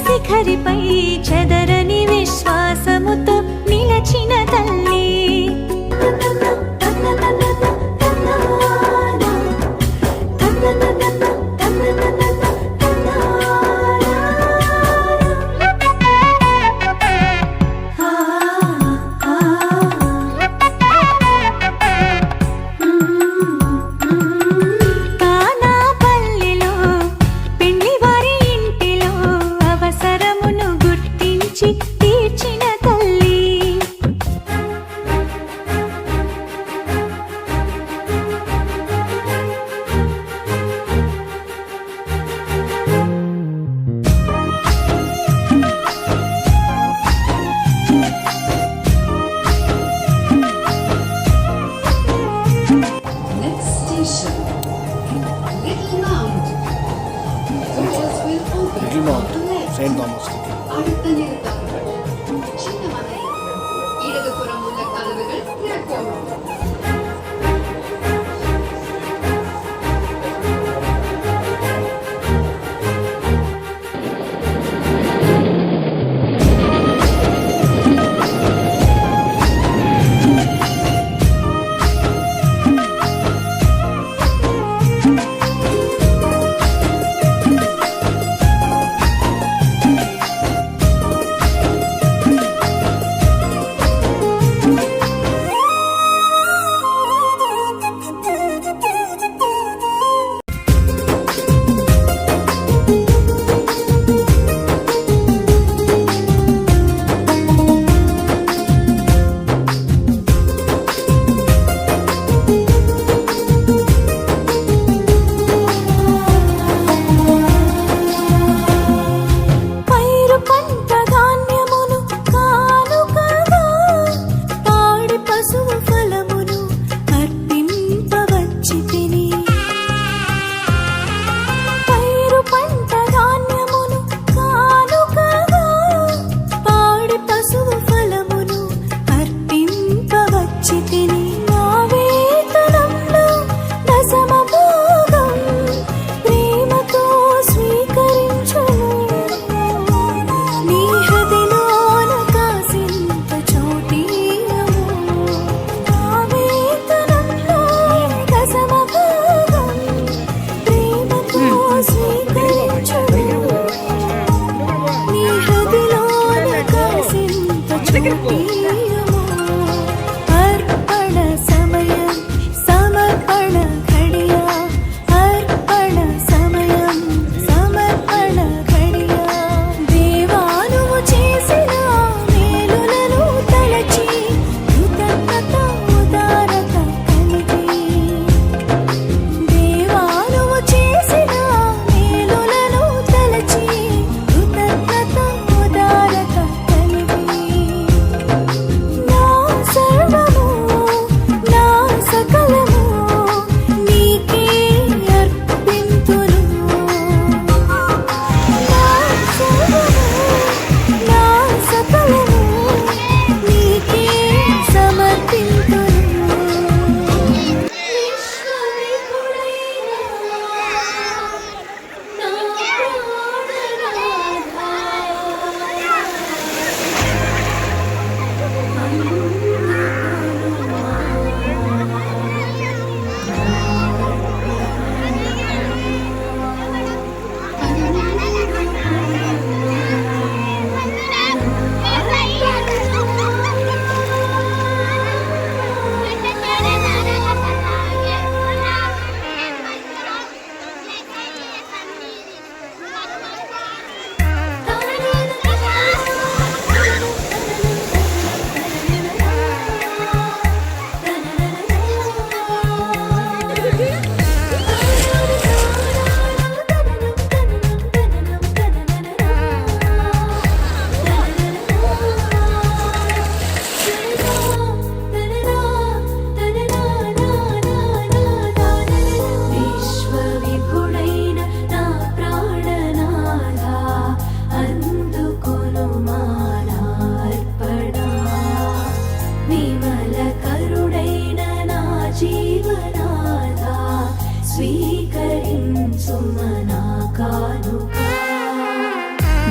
శిఖరిపై చెదరని విశ్వాసముతో నిలచిన తల్లి. Saint Thomas. அடுத்த நிறுத்தங்கள் சின்ன மனை இடதுபுறம் உள்ள கதவுகள் திறக்கும்.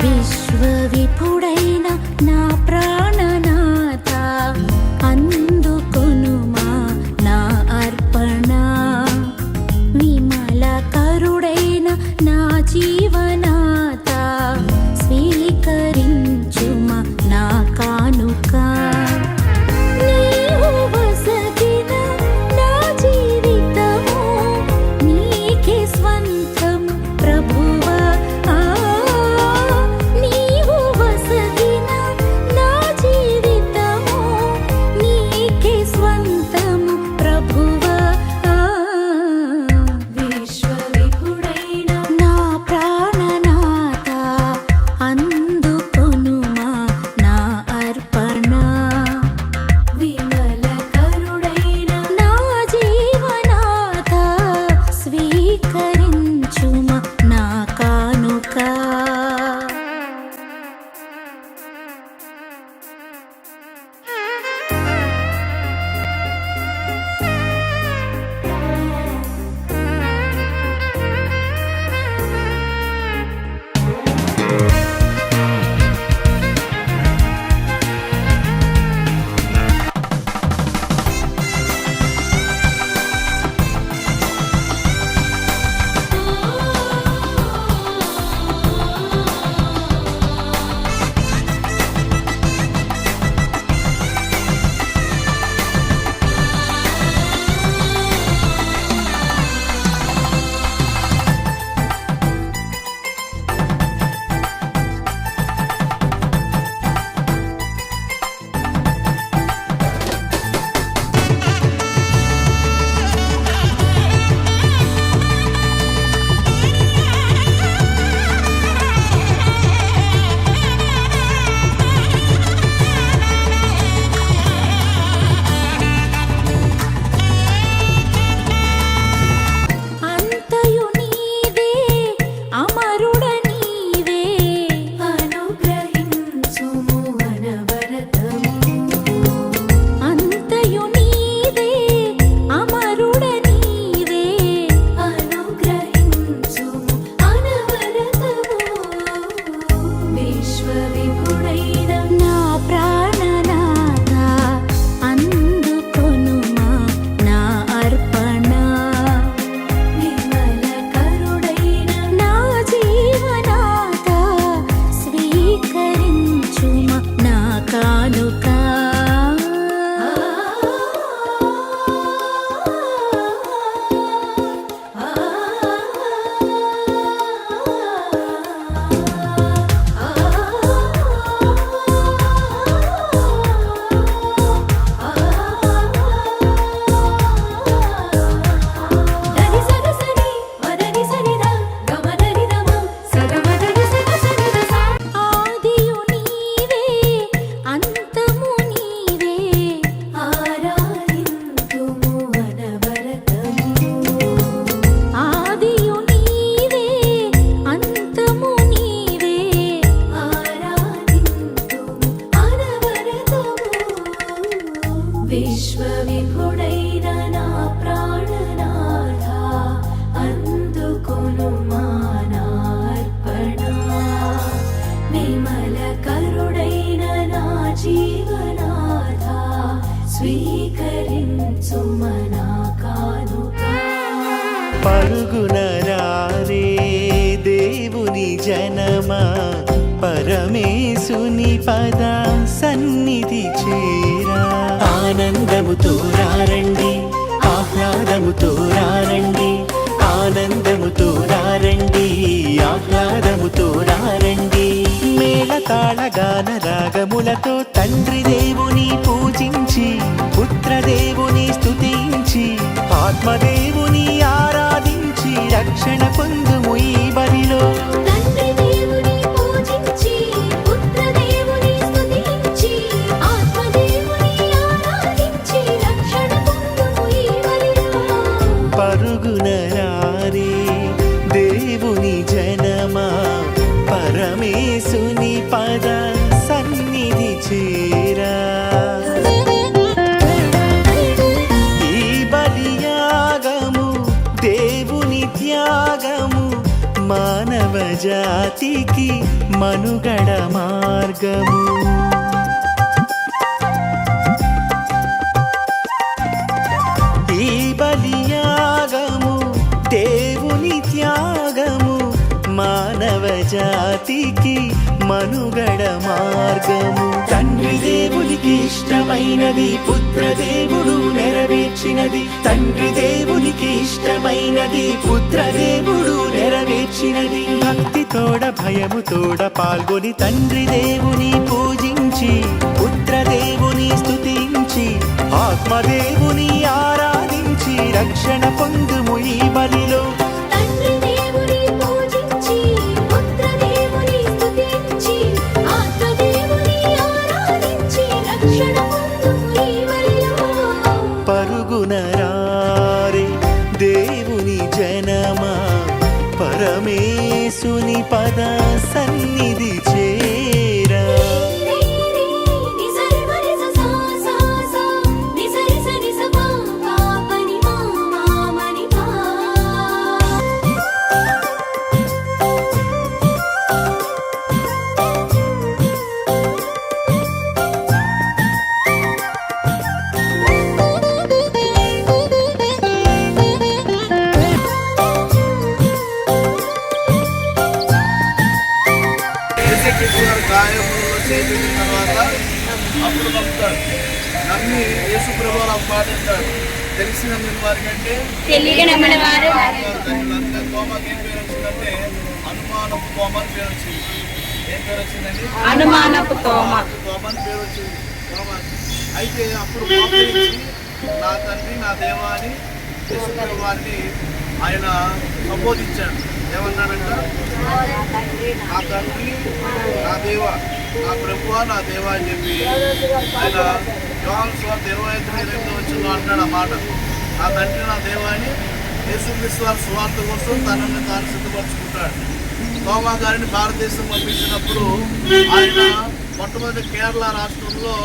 విశ్వవిపుడైన నా ప్రాణనాథ అందుకొనుమా నా అర్పణ విమలకరుడైన నా జీవనాథ స్వీకరించుమా నా కానుక నీవు వసగిన నా జీవితము నీకే స్వంతము ప్రభువా నీవు వసగిన నా జీవితము నీకే స్వంతము ప్రభువా విశ్వవిపుడైన నా ప్రాణనాథ అందుకొనుమా నా అర్పణ విమలకరుడైన నా జీవనాథ స్వీకరించుమా నా కానుక అంతయు నీవే అమరుడ నీవే అనుగ్రహించుము అనవరతము అంతయు నీవే అమరుడ నీవే అనుగ్రహించుము అనవరతము విశ్వవిపుడైన నా ప్రాణనాథ అందుకొనుమా నా అర్పణ విమలకరుడైన నా జీవనాథ స్వీకరించుమా నా కానుక ఆదియు నీవే అంతము నీవే ఆరాధింతుము అనవరతము ఆదియు నీవే అంతము నీవే ఆరాధింతుము అనవరతము విశ్వవిపుడైన నా ప్రాణనాథ అందుకొనుమా నా అర్పణ విమలకరుడైన నా జీవనాథ స్వీకరించుమా నా కానుక పరుగున రారే దేవుని జనమా పరమేశుని పద సన్నిధి చేరా ఆనందముతో రారండి ఆహ్లాదముతో రారండి ఆనందముతో రారండి ఆహ్లాదముతో రారండి మేళతాళ గాన రాగములతో తండ్రి దేవుని పూజించి పుత్రదేవుని స్తుతించి ఆత్మదేవుని ఆరాధించి రక్షణ పొందుము ఈ బలిలో తండ్రి దేవుని పూజించి పుత్రదేవుని స్తుతించి ఆత్మదేవుని ఆరాధించి రక్షణ పొందుము ఈ బలిలో పరుగున రారే దేవుని జనమా పరమేశుని పద సన్నిధి చేరా ఈ బలియాగము దేవుని త్యాగము మానవ జాతి జాతికి మనుగడ మార్గము. ఈ బలియాగము దేవుని త్యాగము మానవ జాతికి మనుగడ మార్గము. తండ్రి దేవునికి ఇష్టమైనది పుత్ర దేవుడు నెరవేర్చినది. తండ్రి దేవునికి ఇష్టమైనది పుత్ర దేవుడు నెరవేర్చినది. భక్తితోడ భయముతోడ పాల్గొని తండ్రి దేవుని పూజించి పుత్ర దేవుని స్తుతించి ఆత్మదేవుని ఆరాధించి రక్షణ పొందుము ఈ బలిలో. తండ్రి దేవుని పూజించి పుత్ర దేవుని స్తుతించి ఆత్మదేవుని ఆరాధించి రక్షణ పొందుము ఈ బలిలో. పరుగున రారే దేవుని జనమా పరమేశుని పద సన్నిధి చేరా. గాయములో చేసిన తర్వాత అప్పుడు నమ్ముతాడు. నమ్మి యేసు ప్రభువును అప్పాడంటాడు. తెలిసిన వారికంటే తెలియని వారు తోమకి ఏం పేరు వచ్చిందంటే అనుమానపు తోమ అని పేరు వచ్చింది. ఏం పేరు వచ్చిందండి? అనుమానపు తోమ. తోమ అని పేరు వచ్చింది తోమకి. అయితే అప్పుడు మోకరించి నా తండ్రి నా దేవా అని యేసు ప్రభువాన్ని ఆయన సంబోధించాడు. ఏమన్నాడంట? నా తండ్రి నా దేవ, నా ప్రభువా నా దేవా అని చెప్పి ఆయన యోహాను సువార్త 25:28 అంటాడు ఆ మాట. నా తండ్రి నా దేవా అని యేసుక్రీస్తు వారి సువార్త కోసం తనని తాను సిద్ధపరచుకుంటాడు. తోమా గారిని భారతదేశం పంపించినప్పుడు ఆయన మొట్టమొదటి కేరళ రాష్ట్రంలో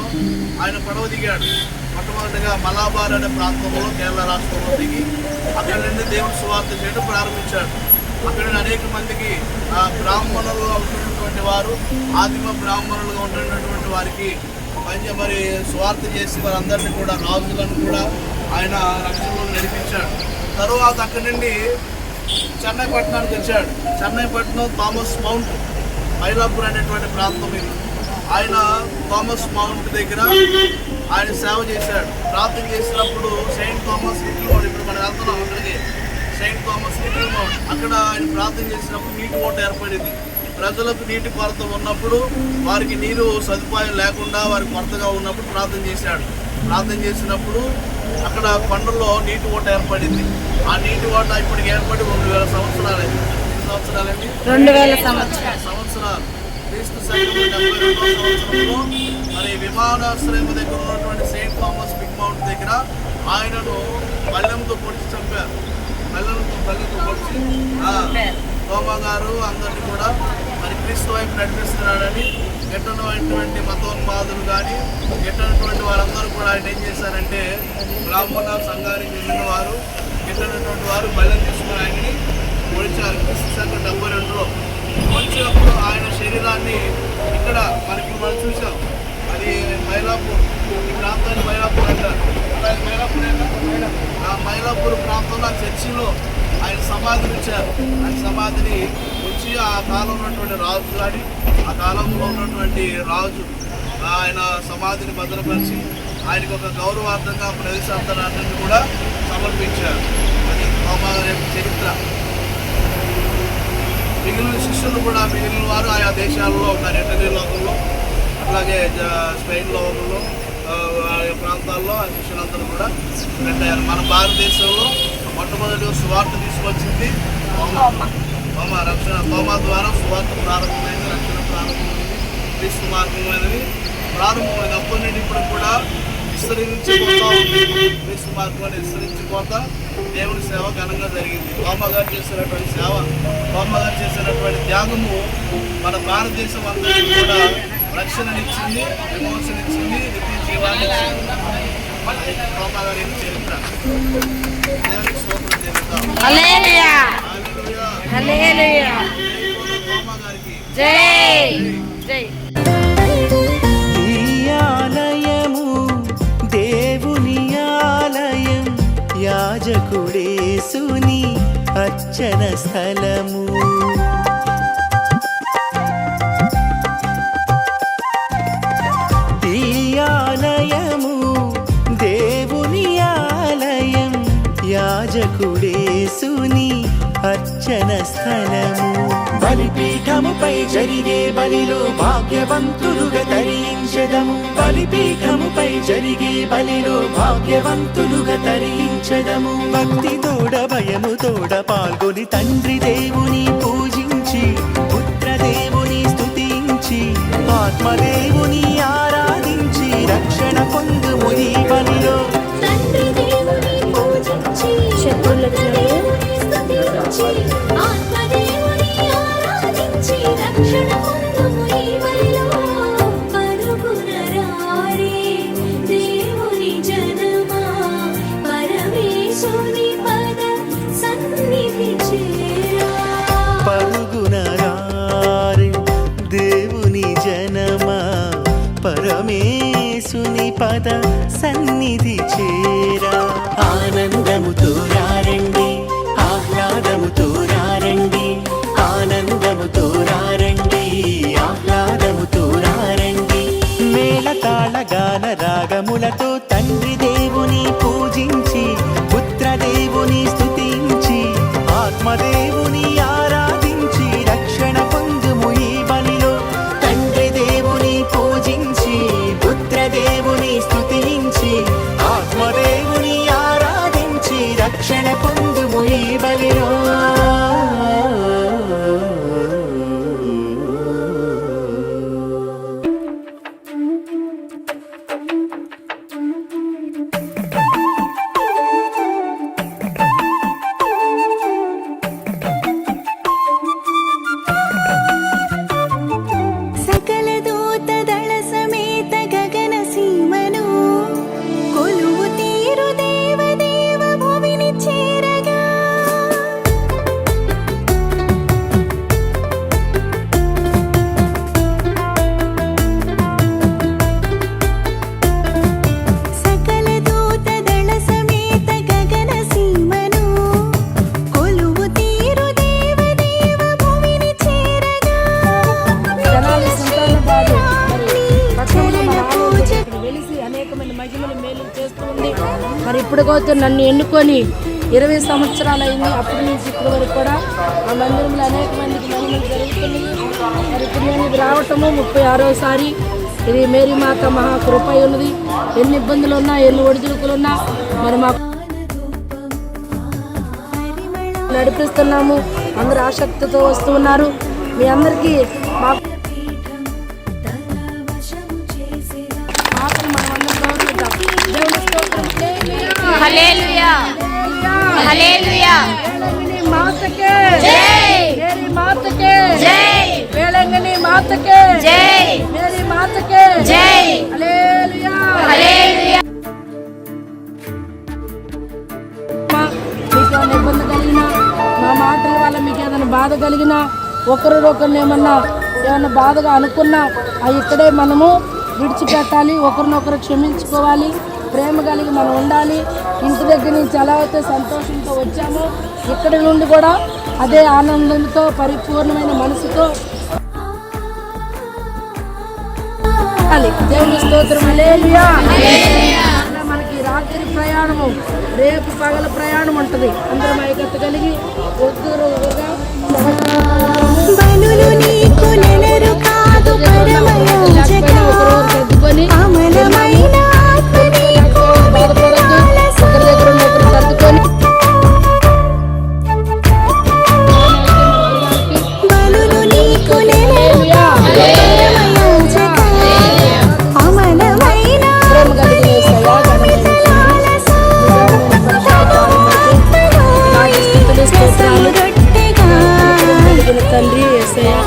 ఆయన పడవ దిగాడు. మొట్టమొదటిగా మలాబార్ అనే ప్రాంతంలో కేరళ రాష్ట్రంలో దిగి అక్కడి నుండి దేవుని సువార్త చేయడం ప్రారంభించాడు. అక్కడ అనేక మందికి బ్రాహ్మణులుగా ఉంటున్నటువంటి వారు, ఆదిమ బ్రాహ్మణులుగా ఉంటున్నటువంటి వారికి మరి స్వార్థ చేసి వారందరినీ కూడా రాజులను కూడా ఆయన రక్షణలో నడిపించాడు. తరువాత అక్కడి నుండి చెన్నై పట్టణానికి వచ్చాడు. చెన్నై పట్టణం థామస్ మౌంట్ మైలాపూర్ అనేటువంటి ప్రాంతం ఇది. ఆయన థామస్ మౌంట్ దగ్గర ఆయన సేవ చేశాడు. ప్రార్థన చేసినప్పుడు సెయింట్ థామస్ లిటిల్ మౌంట్, ఇప్పుడు మనం వెళ్తున్నాం అక్కడికి, సెయింట్ థామస్ లిటిల్ మౌంట్, అక్కడ ఆయన ప్రార్థన చేసినప్పుడు నీటి ఓట ఏర్పడింది. ప్రజలకు నీటి కొరత ఉన్నప్పుడు, వారికి నీరు సదుపాయం లేకుండా వారికి కొరతగా ఉన్నప్పుడు ప్రార్థన చేశాడు. ప్రార్థన చేసినప్పుడు అక్కడ కొండల్లో నీటి ఓట ఏర్పడింది. ఆ నీటి ఓట ఇప్పటికి ఏర్పడి 2000 సంవత్సరాలండి. ఎన్ని సంవత్సరాలండి? 2000 సంవత్సరాలు. క్రీస్తు శకం 72వ సంవత్సరంలో మరి విమానాశ్రయం దగ్గర ఉన్నటువంటి సెయింట్ థామస్ బిగ్ మౌంట్ దగ్గర ఆయనను బల్లెంతో పొడిచి చంపారు. బల్లెంతో పొడిచి తోమా గారు అందరినీ కూడా మరి క్రీస్తు వైపు నడిపిస్తున్నాడని ఎట్టనటువంటి మతోన్మాదులు కానీ ఎట్టనటువంటి వారందరూ కూడా ఆయన ఏం చేశారంటే బ్రాహ్మణ సంఘానికి చెందిన వారు ఎట్టనటువంటి వారు బల్లెం తీసుకుని ఆయనని పొడిచారు. క్రీస్తు శకం 72లో వచ్చినప్పుడు ఆయన శరీరాన్ని ఇక్కడ మనకి మనం చూసాం. అది మైలాపూర్, ఈ ప్రాంతాన్ని మైలాపూర్ అంటారు. ఆ మైలాపూర్ ప్రాంతంలో ఆ చర్చిలో ఆయన సమాధిని ఉంచారు. ఆయన సమాధిని ఉంచి ఆ కాలంలో ఉన్నటువంటి రాజు కానీ ఆ కాలంలో ఉన్నటువంటి రాజు ఆయన సమాధిని భద్రపరిచి ఆయనకు ఒక గౌరవార్థంగా ప్రదేశాంతరాన్ని కూడా సమర్పించారు. అది తోమా గారి యొక్క చరిత్ర. మిగిలిన శిష్యులు కూడా మిగిలిన వారు ఆయా దేశాలలో ఉన్నారు. ఇటలీ లోకంలో, అట్లాగే స్పెయిన్ లోకంలో, ప్రాంతాల్లో ఆ శిష్యులందరూ కూడా పెట్టారు. మన భారతదేశంలో మొట్టమొదటి సువార్త తీసుకొచ్చింది తోమా ద్వారా సువార్త ప్రారంభమైంది, రక్షణ ప్రారంభమైంది, క్రీస్తు మార్గమైనది ప్రారంభమైంది. అప్పటి నుండి ఇప్పుడు కూడా విస్తరించిపోతా ఉంది. క్రీస్తు మార్గం అనేది విస్తరించిపోతా దేవుని సేవ ఘనంగా జరిగింది. తోమా గారు చేసినటువంటి సేవ, తోమా గారు చేసినటువంటి త్యాగము మన భారతదేశం అందరికీ కూడా రక్షణనిచ్చింది, విమోచనిచ్చింది, నిత్య జీవాన్ని ఇచ్చింది. తోమా గారి చరిత్ర. దేవునికి స్తోత్రం చెల్లిద్దాం. హల్లెలూయా. హల్లెలూయా. హల్లెలూయా. తోమా జై జై. ఈ ఆలయము దేవుని ఆలయం, యాజకుడేసుని అర్చన స్థలము. ఈ ఆలయము దేవుని ఆలయం, యాజకుడేసుని అర్చన స్థలము. బలిపీఠముపై జరిగే బలిలో భాగ్యవంతులుగా తరించెదము. బలిపీఠముపై జరిగే బలిలో భాగ్యవంతులుగా తరించెదము. భక్తి తోడ భయము తోడ పాల్గొని తండ్రి దేవుని పూజించి, పుత్ర దేవుని స్తుతించి, ఆత్మదేవుని ఆరాధించి రక్షణ పొందుము ఈ బలిలో. తండ్రి దేవుని పూజించి పుత్ర దేవుని స్తుతించి ఆత్మదేవుని ఆరాధించి రక్షణ పొందుము ఈ బలిలో. పరుగున రారే దేవుని జనమా, పరమేశుని పద సన్నిధి చేరా. పరుగున రారే దేవుని జనమా, పరమేశుని పద సన్నిధి చేరా. ఆనందముతో రారండి, ఆహ్లాదముతో రారండి, ఆనందముతో రారండి, ఆహ్లాదముతో రారండి. మేళతాళ గాన రాగములతో తండ్రి దేవుని పూజించి, పుత్ర దేవుని స్తుతించి, ఆత్మదేవుని ఆరాధించి రక్షణ పొందుము ఈ బలిలో. తండ్రి దేవుని పూజించి, పుత్ర దేవుని స్తుతించి, ఆత్మదేవుని ఆరాధించి రక్షణ పొందుము ఈ బలిలో. సకల దూత దళ సమేత గగన సీమను కొలువు తీరు దేవదేవ భువిని చేరగా. సకల దూత దళ సమేత గగన సీమను కొలువు తీరు దేవదేవ భువిని చేరగా. జనాలు సంతాన బాధ మరి పట్టణంలో మన ఆలయం ఇక్కడ వెలిసి అనేకమైన మహిమలు మేలు చేస్తూ ఉంది. మరి ఇప్పుడుకైతే నన్ను ఎన్నుకొని 20 సంవత్సరాలు అయింది. అప్పటి నుంచి ఇప్పటి వరకు కూడా ఆ మందిరంలో అనేక మందికి మహిమలు జరుగుతున్నాయి. మరి ఇప్పుడు నేను ఇది రావటము 36వసారి. ఇది మేరీ మాత మహాకృప ఉన్నది. ఎన్ని ఇబ్బందులు ఉన్నా, ఎన్ని ఒడిదుడుకులు ఉన్నా మరి మాకు నడిపిస్తున్నాము. అందరూ ఆసక్తితో వస్తూ ఉన్నారు. మీ అందరికీ మా మాటలు మనం అందరం గౌరవిద్దాం. దేవుని స్తోత్రం. హల్లెలూయా హల్లెలూయా. వేలంగిని మాతకే జై. మేరీ మాతకే జై. వేలంగిని మాతకే జై. మేరీ మాతకే జై. హల్లెలూయా హల్లెలూయా. మీకు ఏమైనా ఇబ్బంది కలిగినా, మా మాటల వల్ల మీకు ఏదైనా బాధ కలిగినా, ఒకరినొకరిని ఏమన్నా బాధగా అనుకున్నా అవి ఇక్కడే మనము విడిచిపెట్టాలి. ఒకరినొకరు క్షమించుకోవాలి. ప్రేమ కలిగి మనం ఉండాలి. ఇంటి దగ్గర నుంచి ఎలా అయితే సంతోషంతో వచ్చామో ఇక్కడి నుండి కూడా అదే ఆనందంతో పరిపూర్ణమైన మనసుతో దేవుని స్తోత్రం. హల్లెలూయా. మనకి రాత్రి ప్రయాణము, రేపు పగల ప్రయాణం ఉంటుంది. అందరం ఐక్యత కలిగి ఒక్కరుగా బలులు నీకు నెలరు కాదు పరమయోజక. సర్దుకొని అమలమైన ఆత్మ నీకు బాధపడద్దు. ఒకరి దగ్గర ఉన్న ఒకరు సర్దుకొని బలులు నీకు నెలరు కాదు పరమయోజక. అమలమైన ప్రేమ కలిగిన యేసయ్యా, స్తోత్రాలు. ఘనమైన తండ్రి యేసయ్యా.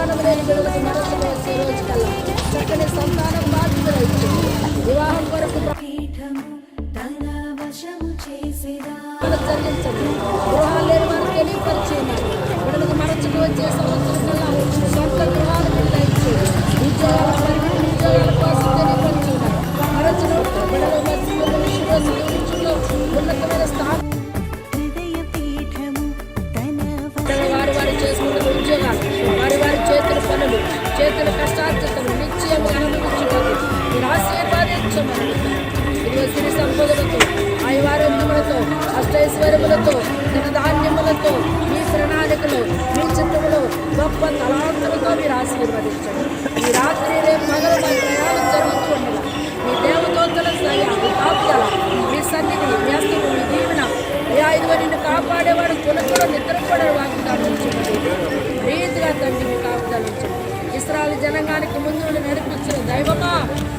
సంతానం లేని బిడ్డలకు మనసులో వచ్చే రోజు కల్లా చక్కని సంతానం బాధ్యత ఇచ్చింది. వివాహం కొరకు జరిగించండి. గృహాలు లేని వారు తెలియపరిచేయండి. బిడ్డలకు మనసుకు వచ్చే సంవత్సరం కల్లా సొంత గృహాలు ఇచ్చేది. ఉద్యోగాల కోసం తెలియపరిచేయండి. మనసులో బిడ్డలు మధ్యలో ఉన్నతమైన స్థానం వారి చేసుకున్న ఉద్యోగాలు, వారి చేతుల పనులు, చేతుల కష్టార్జితలు నిశ్చయంగా అనుభవించుటకు మీరు ఆశీర్వాదించమని ఇదిగో సిరి సంపదలతో, ఆయువారోగ్యములతో, అష్టైశ్వర్యములతో, ధనధాన్యములతో, మీ ప్రణాళికలు, మీ చిత్తములు, గొప్ప తలాంతులతో మీరు ఆశీర్వదించండి. ఈ రాత్రి రేపు పగలు మా ప్రయాణం జరుగుతూ ఉండగా మీ దేవదూతల సహాయం, మీ కాపుదల, మీ సన్నిధి, మీ హస్తము, మీ దీవెన, ఇదిగో నిన్ను కాపాడేవాడు కొనుక్కలు నిద్రపడే వాగ్దానం రీతిగా తండ్రి మీ కాపుదల ఇస్రాయల్ జనాంగానికి ముందు నడిపించిన దైవమా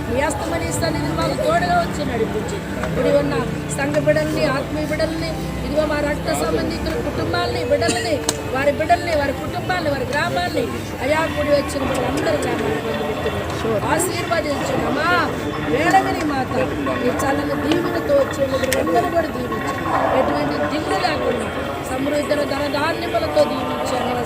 మీ హస్తమని సన్నిధి మాకు తోడుగా వచ్చి నడిపించి ఇప్పుడు ఉన్న సంఘ బిడ్డల్ని, ఆత్మీయ బిడ్డల్ని, ఇదిగో మా రక్త సంబంధికుల కుటుంబాలని, బిడ్డలని, వారి బిడ్డల్ని, వారి కుటుంబాన్ని, వారి గ్రామాల్ని అయా కూడి వచ్చిన బిడ్డలందరూ గ్రామాన్ని పొందుతున్నాం. ఆశీర్వదించున్నామా వేళగని మాత ఈ చల్లని దీవులతో వచ్చే బిడ్డలందరూ కూడా దీవించి ఎటువంటి దిగులు లేకుండా సమృద్ధుల ధనధాన్యములతో దీవించాను.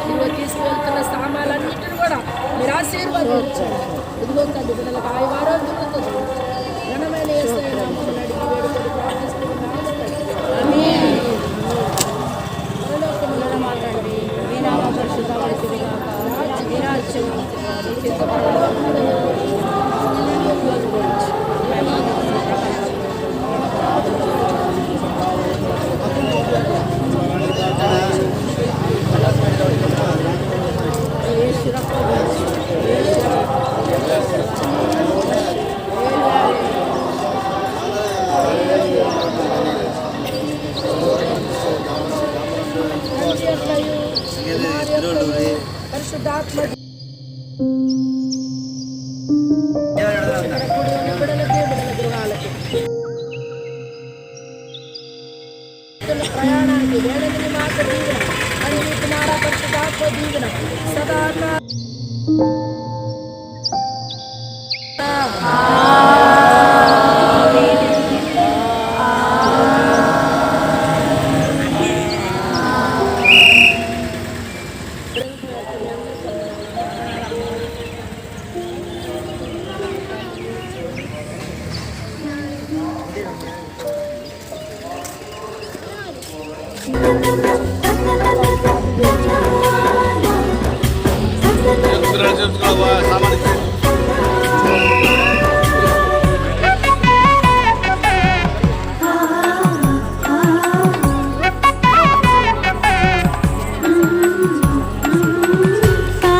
ఇదిగో తీసుకువెళ్తున్న సామాన్లన్నింటిని కూడా మీరు ఆశీర్వదించండి. ఇదిగో తల్లి బిడ్డలకు ఆయువారోగ్యములతో ఘనమైన యేసయ్య నామమున అడిగి వేడుకొని ప్రార్థిస్తున్నాము. పరలోకమున మా తండ్రి, మీ నామము పరిశుద్ధపరచును గాక. మీ రాజ్యము మీ చిత్తము పరలోకమున పరిశుద్ధాత్మ ప్రయాణానికి వేళని మాట దీవెన అని మీ కుమార పరిశుద్ధాత్మ దీవెన సదాకాలం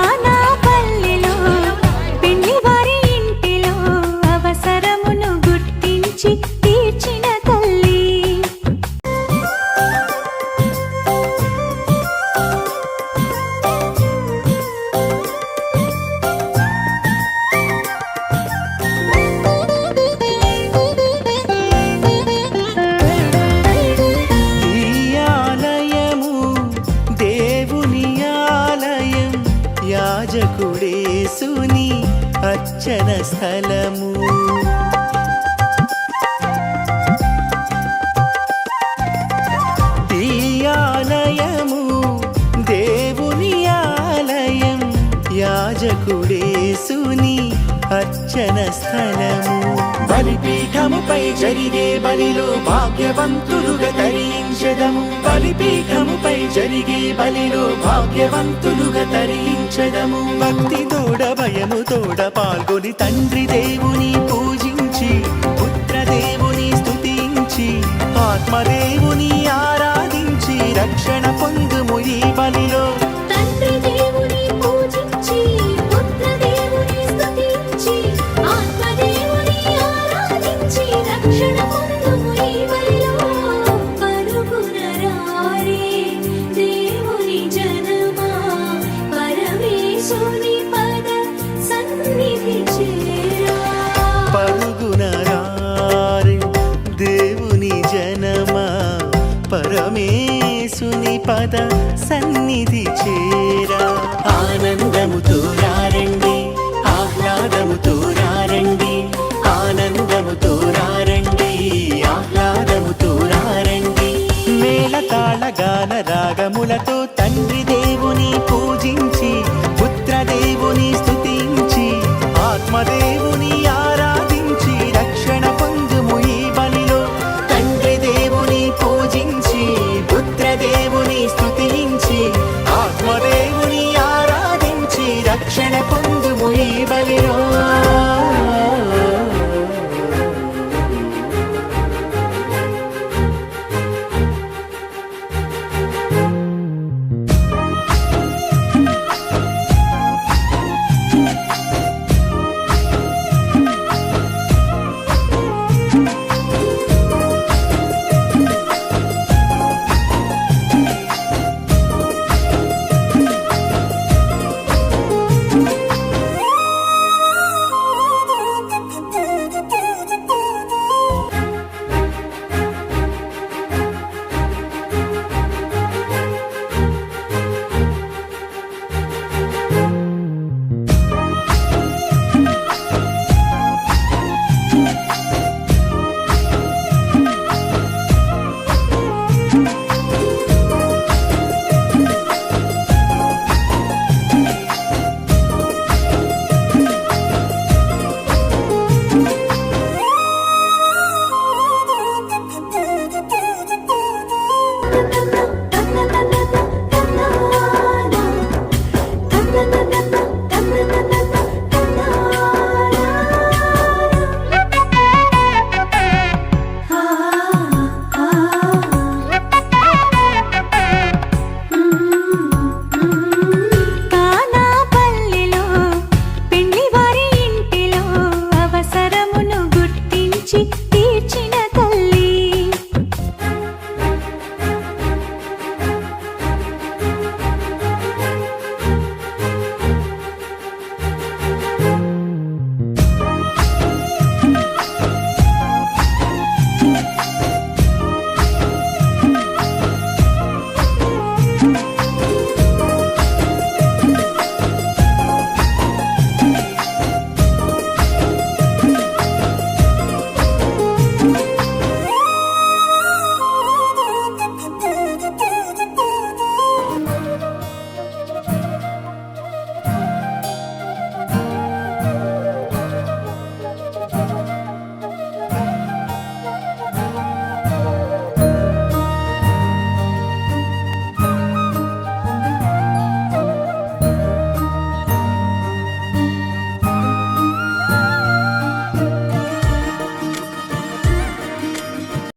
కానాపల్లిలో పిండి వారి ఇంటిలో అవసరమును గుర్తించి తీర్చిన తల్లి. ఈ ఆలయము దేవుని ఆలయం, యాజకుడేసుని అర్చన స్థలము. ఈ ఆలయము దేవుని ఆలయం, యాజకుడేసుని అర్చన స్థలము. బలిపీఠముపై జరిగే బలిలో భాగ్యవంతులుగా తరించెదము. బలిపీఠముపై జరిగే బలిలో భాగ్యవంతులుగా తరించెదము. భక్తి తోడ భయము తోడ పాల్గొని తండ్రి దేవుని పూజించి, పుత్ర దేవుని స్తుతించి, ఆత్మదేవుని ఆరాధించి రక్షణ పొందుము ఈ బలిలో. తండ్రి దేవుని పూజించి, పుత్ర దేవుని స్తుతించి, ఆత్మదేవుని ఆరాధించి రక్షణ పొందుము ఈ బలిలో. పరుగున రారే దేవుని జనమా, పరమేశుని పద సన్నిధి చేరా. పరుగున రారే దేవుని జనమా, పరమేశుని యేసుని పద సన్నిధి చేరా ఆనందముతో రండి ఆహ్లాదముతో రండి ఆనందముతో రండి ఆహ్లాదముతో రండి మేళతాళ గాన రాగములతో తండ్రి దేవుని పూజించి పుత్ర దేవుని స్తుతించి ఆత్మదేవుని ఆరాధించి రక్షణ పొందుము ఈ బలిలో తండ్రి దేవుని పూజించి పుత్ర దేవుని స్తుతించి ఆత్మదేవుని ఆరాధించి రక్షణ పొందుము ఈ బలిలో Thank you.